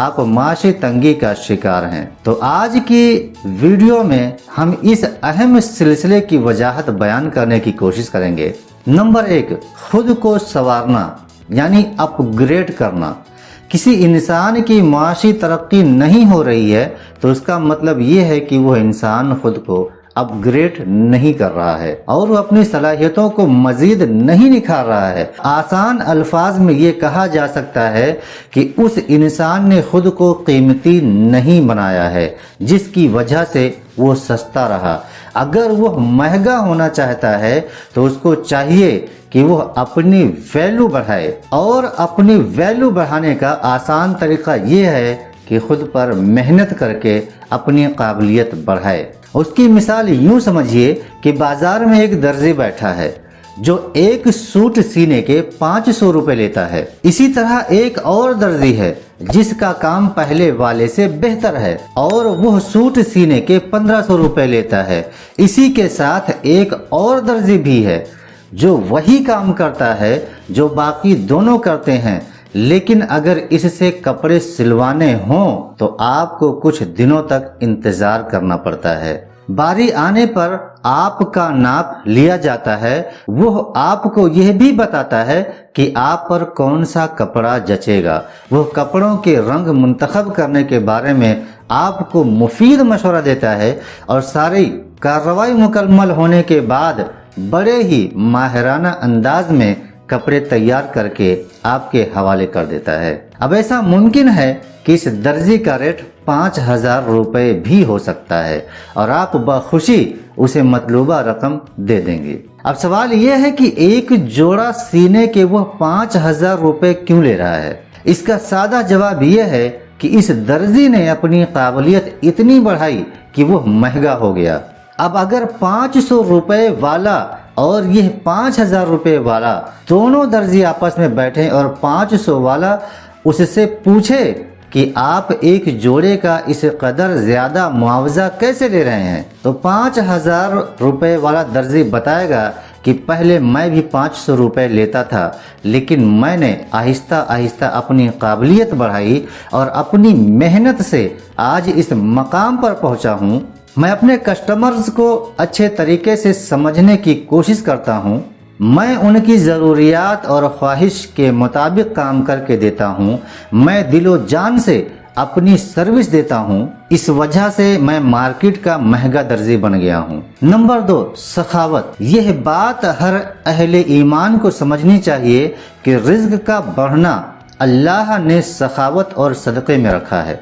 آپ معاشی تنگی کا شکار ہیں۔ تو آج کی ویڈیو میں ہم اس اہم سلسلے کی وضاحت بیان کرنے کی کوشش کریں گے۔ نمبر 1، خود کو سنوارنا یعنی اپ گریڈ کرنا۔ کسی انسان کی معاشی ترقی نہیں ہو رہی ہے تو اس کا مطلب یہ ہے کہ وہ انسان خود کو اپ گریڈ نہیں کر رہا ہے اور وہ اپنی صلاحیتوں کو مزید نہیں نکھار رہا ہے۔ آسان الفاظ میں یہ کہا جا سکتا ہے کہ اس انسان نے خود کو قیمتی نہیں بنایا ہے، جس کی وجہ سے وہ سستا رہا۔ اگر وہ مہنگا ہونا چاہتا ہے تو اس کو چاہیے کہ وہ اپنی ویلیو بڑھائے، اور اپنی ویلیو بڑھانے کا آسان طریقہ یہ ہے کہ خود پر محنت کر کے اپنی قابلیت بڑھائے۔ اس کی مثال یوں سمجھیے کہ بازار میں ایک درزی بیٹھا ہے جو ایک سوٹ سینے کے 500 روپے لیتا ہے۔ اسی طرح ایک اور درزی ہے جس کا کام پہلے والے سے بہتر ہے اور وہ سوٹ سینے کے 1500 روپے لیتا ہے۔ اسی کے ساتھ ایک اور درزی بھی ہے جو وہی کام کرتا ہے جو باقی دونوں کرتے ہیں، لیکن اگر اس سے کپڑے سلوانے ہوں تو آپ کو کچھ دنوں تک انتظار کرنا پڑتا ہے۔ باری آنے پر آپ کا ناپ لیا جاتا ہے، وہ آپ کو یہ بھی بتاتا ہے کہ آپ پر کون سا کپڑا جچے گا۔ وہ کپڑوں کے رنگ منتخب کرنے کے بارے میں آپ کو مفید مشورہ دیتا ہے اور ساری کارروائی مکمل ہونے کے بعد بڑے ہی ماہرانہ انداز میں کپڑے تیار کر کے آپ کے حوالے کر دیتا ہے۔ اب ایسا ممکن ہے کہ اس درزی کا ریٹ 5000 روپے بھی ہو سکتا ہے اور آپ بخوشی اسے مطلوبہ رقم دے دیں گے۔ اب سوال یہ ہے کہ ایک جوڑا سینے کے وہ 5000 روپے کیوں لے رہا ہے؟ اس کا سادہ جواب یہ ہے کہ اس درزی نے اپنی قابلیت اتنی بڑھائی کہ وہ مہنگا ہو گیا۔ اب اگر 500 روپے والا اور یہ 5000 روپے والا دونوں درزی آپس میں بیٹھیں اور 500 والا اس سے پوچھے کہ آپ ایک جوڑے کا اس قدر زیادہ معاوضہ کیسے لے رہے ہیں، تو 5000 روپے والا درزی بتائے گا کہ پہلے میں بھی 500 روپے لیتا تھا، لیکن میں نے آہستہ آہستہ اپنی قابلیت بڑھائی اور اپنی محنت سے آج اس مقام پر پہنچا ہوں۔ میں اپنے کسٹمرز کو اچھے طریقے سے سمجھنے کی کوشش کرتا ہوں، میں ان کی ضروریات اور خواہش کے مطابق کام کر کے دیتا ہوں، میں دل و جان سے اپنی سروس دیتا ہوں، اس وجہ سے میں مارکیٹ کا مہنگا درزی بن گیا ہوں۔ نمبر 2، سخاوت۔ یہ بات ہر اہل ایمان کو سمجھنی چاہیے کہ رزق کا بڑھنا اللہ نے سخاوت اور صدقے میں رکھا ہے۔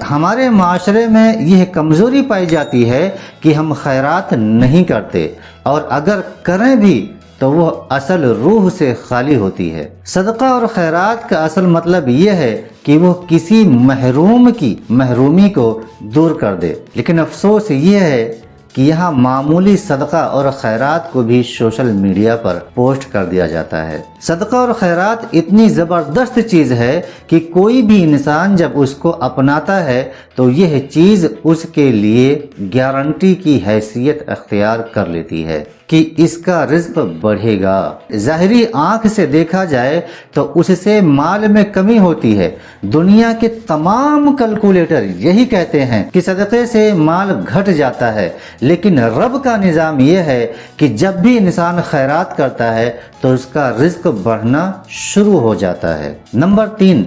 ہمارے معاشرے میں یہ کمزوری پائی جاتی ہے کہ ہم خیرات نہیں کرتے، اور اگر کریں بھی تو وہ اصل روح سے خالی ہوتی ہے۔ صدقہ اور خیرات کا اصل مطلب یہ ہے کہ وہ کسی محروم کی محرومی کو دور کر دے، لیکن افسوس یہ ہے کہ یہاں معمولی صدقہ اور خیرات کو بھی سوشل میڈیا پر پوسٹ کر دیا جاتا ہے۔ صدقہ اور خیرات اتنی زبردست چیز ہے کہ کوئی بھی انسان جب اس کو اپناتا ہے تو یہ چیز اس کے لیے گارنٹی کی حیثیت اختیار کر لیتی ہے کہ اس کا رزق بڑھے گا۔ ظاہری آنکھ سے دیکھا جائے تو اس سے مال میں کمی ہوتی ہے۔ دنیا کے تمام کیلکولیٹر یہی کہتے ہیں کہ صدقے سے مال گھٹ جاتا ہے، لیکن رب کا نظام یہ ہے کہ جب بھی انسان خیرات کرتا ہے تو اس کا رزق بڑھنا شروع ہو جاتا ہے۔ نمبر 3،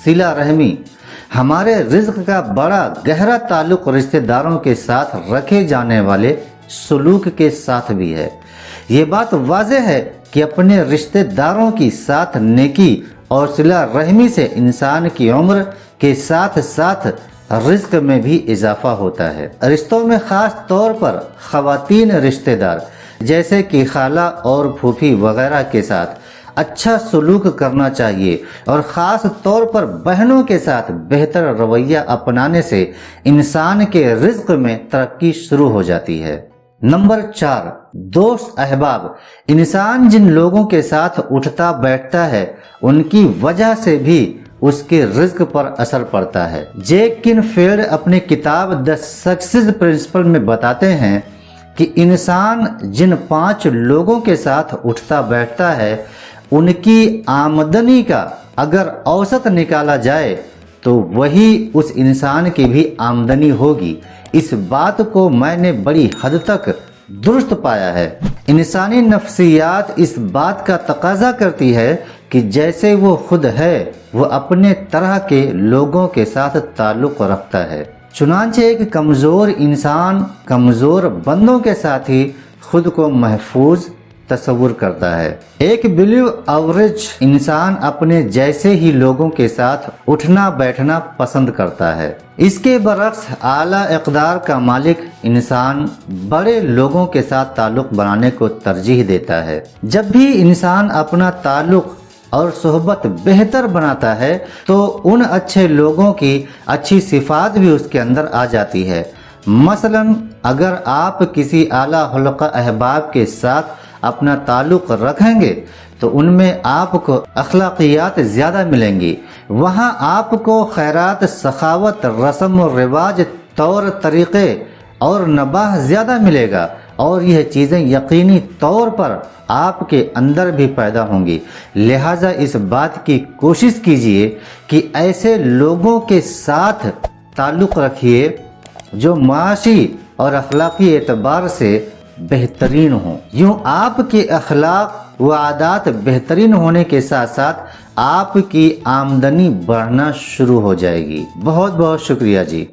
صلہ رحمی۔ ہمارے رزق کا بڑا گہرا تعلق رشتہ داروں کے ساتھ رکھے جانے والے سلوک کے ساتھ بھی ہے۔ یہ بات واضح ہے کہ اپنے رشتہ داروں کی ساتھ نیکی اور صلہ رحمی سے انسان کی عمر کے ساتھ ساتھ رزق میں بھی اضافہ ہوتا ہے۔ رشتوں میں خاص طور پر خواتین رشتہ دار جیسے کہ خالہ اور پھوپھی وغیرہ کے ساتھ اچھا سلوک کرنا چاہیے، اور خاص طور پر بہنوں کے ساتھ بہتر رویہ اپنانے سے انسان کے رزق میں ترقی شروع ہو جاتی ہے۔ نمبر 4، دوست احباب۔ انسان جن لوگوں کے ساتھ اٹھتا بیٹھتا ہے ان کی وجہ سے بھی اس کے رزق پر اثر پڑتا ہے۔ جیک کینفیلڈ اپنی کتاب دی سکسیس پرنسپل میں بتاتے ہیں کہ انسان جن 5 لوگوں کے ساتھ اٹھتا بیٹھتا ہے ان کی آمدنی کا اگر اوسط نکالا جائے تو وہی اس انسان کی بھی آمدنی ہوگی۔ اس بات کو میں نے بڑی حد تک درست پایا ہے۔ انسانی نفسیات اس بات کا تقاضا کرتی ہے کہ جیسے وہ خود ہے وہ اپنے طرح کے لوگوں کے ساتھ تعلق رکھتا ہے۔ چنانچہ ایک کمزور انسان کمزور بندوں کے ساتھ ہی خود کو محفوظ تصور کرتا ہے۔ ایک بلیو ایوریج انسان اپنے جیسے ہی لوگوں کے ساتھ اٹھنا بیٹھنا پسند کرتا ہے۔ اس کے برعکس اعلیٰ اقدار کا مالک انسان بڑے لوگوں کے ساتھ تعلق بنانے کو ترجیح دیتا ہے۔ جب بھی انسان اپنا تعلق اور صحبت بہتر بناتا ہے تو ان اچھے لوگوں کی اچھی صفات بھی اس کے اندر آ جاتی ہے۔ مثلا اگر آپ کسی اعلیٰ خلق احباب کے ساتھ اپنا تعلق رکھیں گے تو ان میں آپ کو اخلاقیات زیادہ ملیں گی، وہاں آپ کو خیرات، سخاوت، رسم و رواج، طور طریقے اور نباہ زیادہ ملے گا، اور یہ چیزیں یقینی طور پر آپ کے اندر بھی پیدا ہوں گی۔ لہٰذا اس بات کی کوشش کیجئے کہ ایسے لوگوں کے ساتھ تعلق رکھیے جو معاشی اور اخلاقی اعتبار سے بہترین ہوں۔ یوں آپ کے اخلاق و عادات بہترین ہونے کے ساتھ ساتھ آپ کی آمدنی بڑھنا شروع ہو جائے گی۔ بہت بہت شکریہ جی۔